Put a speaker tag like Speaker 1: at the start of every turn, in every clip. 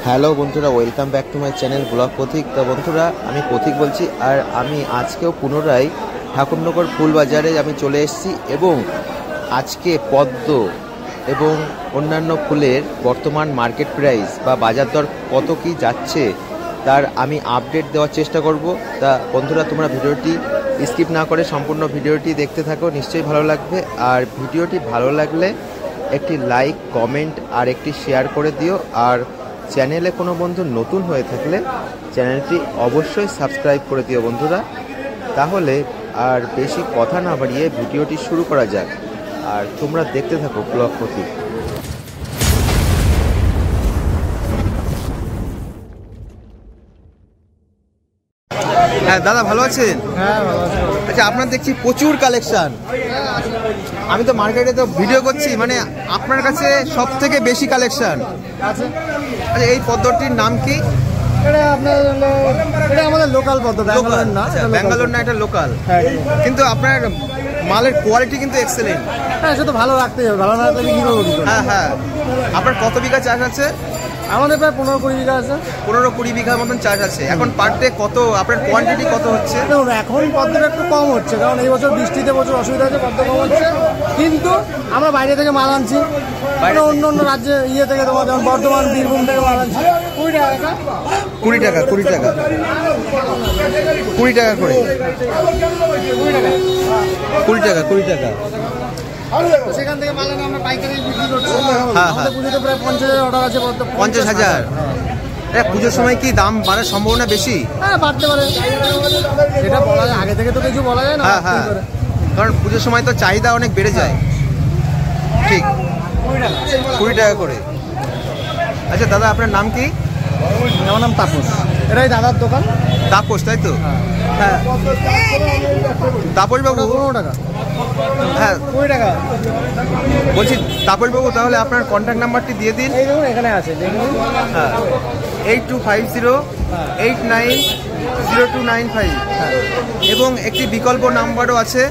Speaker 1: Hello বন্ধুরা, welcome back to my channel blog পথিক। তো বন্ধুরা, আমি পথিক বলছি, আর আমি আজকেও পুনরায় ঠাকুরনগর ফুল বাজারে আমি চলে এসেছি এবং আজকে পদ্ম এবং অন্যান্য ফুলের বর্তমান মার্কেট প্রাইস বা বাজার দর কত কি যাচ্ছে তার আমি আপডেট দেওয়ার চেষ্টা করব। তা বন্ধুরা, তোমরা ভিডিওটি স্কিপ না করে সম্পূর্ণ ভিডিওটি দেখতে থাকো, নিশ্চয়ই ভালো লাগবে। আর ভিডিওটি ভালো লাগলে একটি লাইক, কমেন্ট আর একটি শেয়ার করে দিও। আর চ্যানেলে কোনো বন্ধু নতুন হয়ে থাকলে চ্যানেলটি অবশ্যই সাবস্ক্রাইব করে দিও বন্ধুরা। তাহলে আর বেশি কথা না বাড়িয়ে ভিডিওটি শুরু করা যাক, আর তোমরা দেখতে থাকো ব্লগ পথিক। হ্যাঁ দাদা, ভালো আছেন?
Speaker 2: হ্যাঁ ভালো আছি।
Speaker 1: আচ্ছা, আপনার দেখছি প্রচুর কালেকশন। আমি তো মার্কেটে তো ভিডিও করছি, মানে আপনার কাছে সব থেকে বেশি কালেকশন
Speaker 2: আছে।
Speaker 1: আচ্ছা, এই পদ্মটির নাম কি?
Speaker 2: এটা আপনার এটা আমাদের লোকাল পদ্ম, ব্যাঙ্গালোর না।
Speaker 1: ব্যাঙ্গালোর না, এটা লোকাল।
Speaker 2: হ্যাঁ,
Speaker 1: কিন্তু আপনার মালের কোয়ালিটি কিন্তু এক্সেলেন্ট।
Speaker 2: হ্যাঁ সেটা ভালো রাখতে হবে, ভালো না রাখলে কি করবো?
Speaker 1: হ্যাঁ হ্যাঁ। আপনার কত বিঘা চাষ আছে?
Speaker 2: আমাদের প্রায় 15-20 বিঘা আছে।
Speaker 1: 15-20 বিঘার মতন চাষ আছে। এখন পার ডে কত, আপনার কোয়ান্টিটি কত হচ্ছে?
Speaker 2: দেখুন, এখন পদ্মটা একটু কম হচ্ছে, কারণ এই বছর বৃষ্টিতে প্রচুর অসুবিধা হচ্ছে, পদ্ম কম হচ্ছে। কিন্তু আমরা বাইরে থেকে মাল আনছি, অন্য অন্য রাজ্যে থেকে, তোমার যেমন বর্ধমান, বীরভূম থেকে মাল আনছি। 20 টাকা
Speaker 1: 20 টাকা 20 টাকা 20 টাকা করে 20 টাকা 20 টাকা।
Speaker 2: সেখান থেকে মাল এনে আমরা পাইকারি বিক্রি করছি।
Speaker 1: হ্যাঁ
Speaker 2: আমাদের পুজোতে প্রায় 50,000 অর্ডার আছে।
Speaker 1: 50,000। পুজোর সময় কি দাম বাড়ার সম্ভাবনা বেশি?
Speaker 2: হ্যাঁ, বাড়তে পারে, সেটা বলা যায়, আগে থেকে তো কিছু বলা যায় না।
Speaker 1: হ্যাঁ হ্যাঁ, কারণ পুজোর সময় তো চাহিদা অনেক বেড়ে যায়। ঠিক, 20 টাকা করে। আচ্ছা দাদা, আপনার নাম কি?
Speaker 2: আমার নাম তাপস। এটাই দাদার দোকান।
Speaker 1: তাপস, তাই তো? হ্যাঁ, তাপস বাবু।
Speaker 2: 15 টাকা।
Speaker 1: হ্যাঁ
Speaker 2: 20 টাকা
Speaker 1: বলছি, তাপস বাবু, তাহলে আপনার কন্ট্যাক্ট নাম্বারটি দিয়ে দিন।
Speaker 2: এই দেখুন, এখানে আছে।
Speaker 1: হ্যাঁ, 8250890295। এবং একটি বিকল্প নাম্বারও আছে,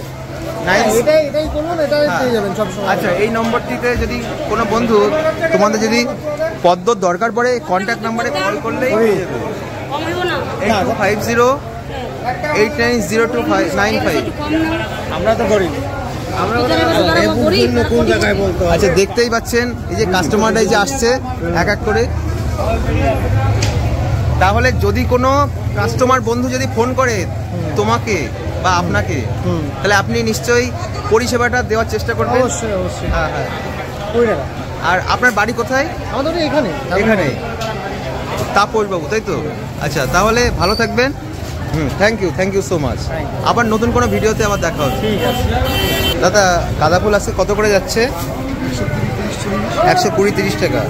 Speaker 1: 9।
Speaker 2: এটাই করুন, এটাই পেয়ে যাবেন সবসময়।
Speaker 1: আচ্ছা, এই নম্বরটিতে যদি কোনো বন্ধু তোমাদের যদি পদ্মর দরকার পড়ে, কন্ট্যাক্ট নাম্বারে কল করলেই হয়ে যাবে। 8250890295।
Speaker 2: আমরা তো করি, কোন জায়গায় বলতো।
Speaker 1: আচ্ছা, দেখতেই পাচ্ছেন এই যে কাস্টমাররা এই যে আসছে এক এক করে। তাহলে যদি কোনো কাস্টমার বন্ধু যদি ফোন করে তোমাকে বা আপনাকে, তাহলে আপনি নিশ্চয়ই পরিষেবাটা দেওয়ার চেষ্টা করবেন।
Speaker 2: অবশ্যই অবশ্যই।
Speaker 1: হ্যাঁ হ্যাঁ।
Speaker 2: 20 টাকা।
Speaker 1: আর আপনার বাড়ি কোথায়?
Speaker 2: আমাদের এখানে
Speaker 1: এখানে তাপস বাবু, তাই তো? আচ্ছা, তাহলে ভালো থাকবেন। Thank you so much. আবার নতুন কোনো ভিডিওতে আবার দেখা হবে।
Speaker 2: ঠিক আছে
Speaker 1: দাদা, গাঁদা ফুল আজকে কত করে যাচ্ছে? 120-30 টাকা।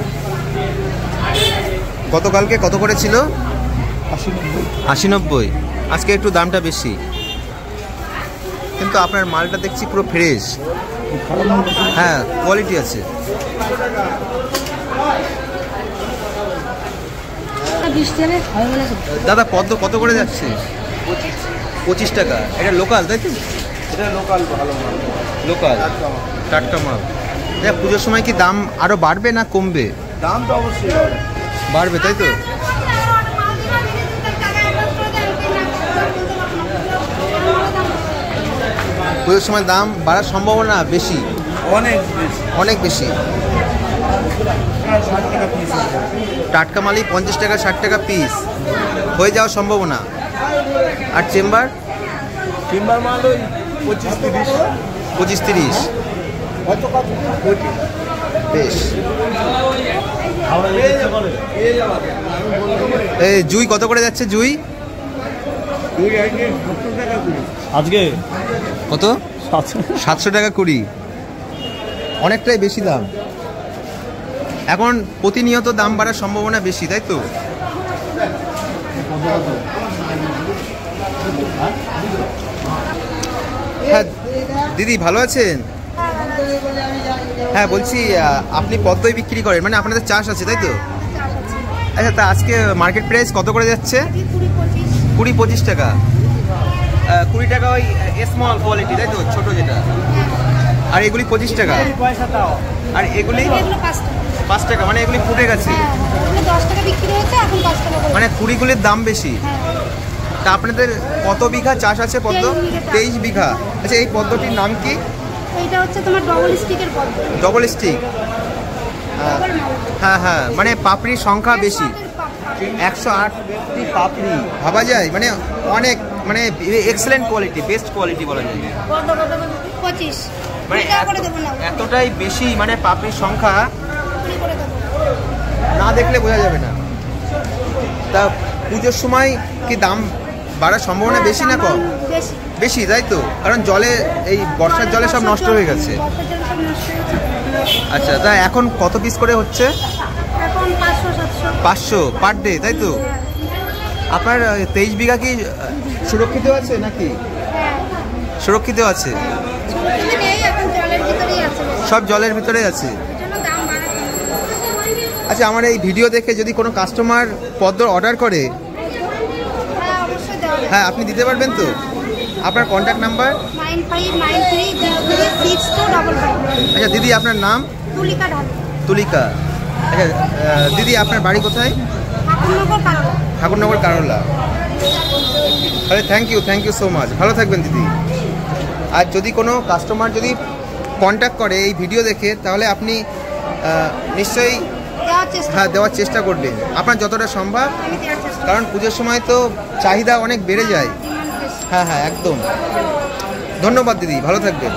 Speaker 1: গতকালকে কত করে ছিল? 80-90। আজকে একটু দামটা বেশি, কিন্তু আপনার মালটা দেখছি পুরো ফ্রেশ। হ্যাঁ, কোয়ালিটি আছে। দাদা, পদ্ম কত করে যাচ্ছে? 25 টাকা। এটা লোকাল, তাই তো?
Speaker 2: এটা লোকাল, ভালো মাল,
Speaker 1: লোকাল টাটকা মাল। পুজোর সময় কি দাম আরো বাড়বে না কমবে?
Speaker 2: দাম তো অবশ্যই
Speaker 1: বাড়বে, তাই তো? পুজোর সময় দাম বাড়ার সম্ভাবনা বেশি, অনেক বেশি। টাটকা মালই 50 টাকা 60 টাকা পিস হয়ে যাওয়ার সম্ভাবনা। আর চেম্বার
Speaker 2: মাল ওই
Speaker 1: 25-30। বেশ। এই জুই কত করে যাচ্ছে? জুই
Speaker 2: আজকে
Speaker 1: কত? 700 টাকা 20। অনেকটাই বেশি দাম। এখন প্রতিনিয়ত দাম বাড়ার সম্ভাবনা বেশি, তাই তো? হ্যাঁ দিদি, ভালো আছেন? হ্যাঁ বলছি, আপনি পদ্মই বিক্রি করেন, মানে আপনাদের চাষ আছে, তাই তো? আচ্ছা, তা আজকে মার্কেট প্রাইস কত করে যাচ্ছে? 20-25 টাকা। 20 টাকা ওই স্মল কোয়ালিটি, তাই তো? ছোট যেটা। আর এগুলি 25 টাকা। আর এগুলি 5 টাকা, মানে এগুলি ফুটে গেছে।
Speaker 3: 10 টাকা বিক্রি হয়েছে। এখন 5 টাকা করে।
Speaker 1: মানে কুড়িগুলির দাম বেশি।
Speaker 3: হ্যাঁ।
Speaker 1: তা আপনাদের কত বিঘা চাষ আছে পদ্ম? 23 বিঘা। আচ্ছা, এই পদ্মটির নাম কি?
Speaker 3: এইটা হচ্ছে তোমার ডবল স্টিকের পদ্ম।
Speaker 1: Double stick.
Speaker 3: ডবল মাল।
Speaker 1: হ্যাঁ হ্যাঁ, মানে পাপড়ির সংখ্যা বেশি। 108টি পাপড়ি, ভাবা যায় মানে অনেক, মানে এক্সেলেন্ট কোয়ালিটি, বেস্ট কোয়ালিটি বলা যায়।
Speaker 3: 25
Speaker 1: মানে
Speaker 3: করে দেবো না।
Speaker 1: এতটাই বেশি, মানে পাপড়ির সংখ্যা
Speaker 3: 20 করে দেবো।
Speaker 1: না দেখলে বোঝা যাবে না। তা পুজোর সময় কি দাম বাড়ার সম্ভাবনা বেশি না কম?
Speaker 3: বেশি।
Speaker 1: বেশি, তাই তো? কারণ জলে, এই বর্ষার জলে সব নষ্ট হয়ে গেছে।
Speaker 3: বর্ষার জলে সব নষ্ট হয়ে গেছে।
Speaker 1: আচ্ছা, তা এখন কত পিস করে হচ্ছে?
Speaker 3: এখন 500-700।
Speaker 1: 500 পার ডে, তাই তো? আপনার 23 বিঘা কি সুরক্ষিত আছে নাকি?
Speaker 3: হ্যাঁ।
Speaker 1: সুরক্ষিত আছে,
Speaker 3: সুরক্ষিত নেই, এখন জলের ভিতরেই আছে।
Speaker 1: সব জলের ভিতরে আছে।
Speaker 3: এর জন্য দাম বাড়াচ্ছে।
Speaker 1: আচ্ছা, আমার এই ভিডিও দেখে যদি কোনো কাস্টমার পদ্ম অর্ডার করে,
Speaker 3: হ্যাঁ, অবশ্যই দেওয়া যাবে।
Speaker 1: হ্যাঁ আপনি দিতে পারবেন তো? আপনার কন্ট্যাক্ট নাম্বার?
Speaker 3: 9593036255।
Speaker 1: আচ্ছা দিদি, আপনার নাম?
Speaker 3: তুলিকা ঢাল।
Speaker 1: তুলিকা। আচ্ছা দিদি, আপনার বাড়ি কোথায়?
Speaker 3: ঠাকুরনগর কারণ।
Speaker 1: ঠাকুরনগর কারোলা। আরে থ্যাংক ইউ সো মাচ, ভালো থাকবেন দিদি। আর যদি কোনো কাস্টমার যদি কন্ট্যাক্ট করে এই ভিডিও দেখে, তাহলে আপনি নিশ্চয়ই দেওয়ার চেষ্টা করবেন, আপনার যতটা সম্ভব। কারণ পুজোর সময় তো চাহিদা অনেক বেড়ে যায়। হ্যাঁ হ্যাঁ, একদম। ধন্যবাদ দিদি, ভালো থাকবেন।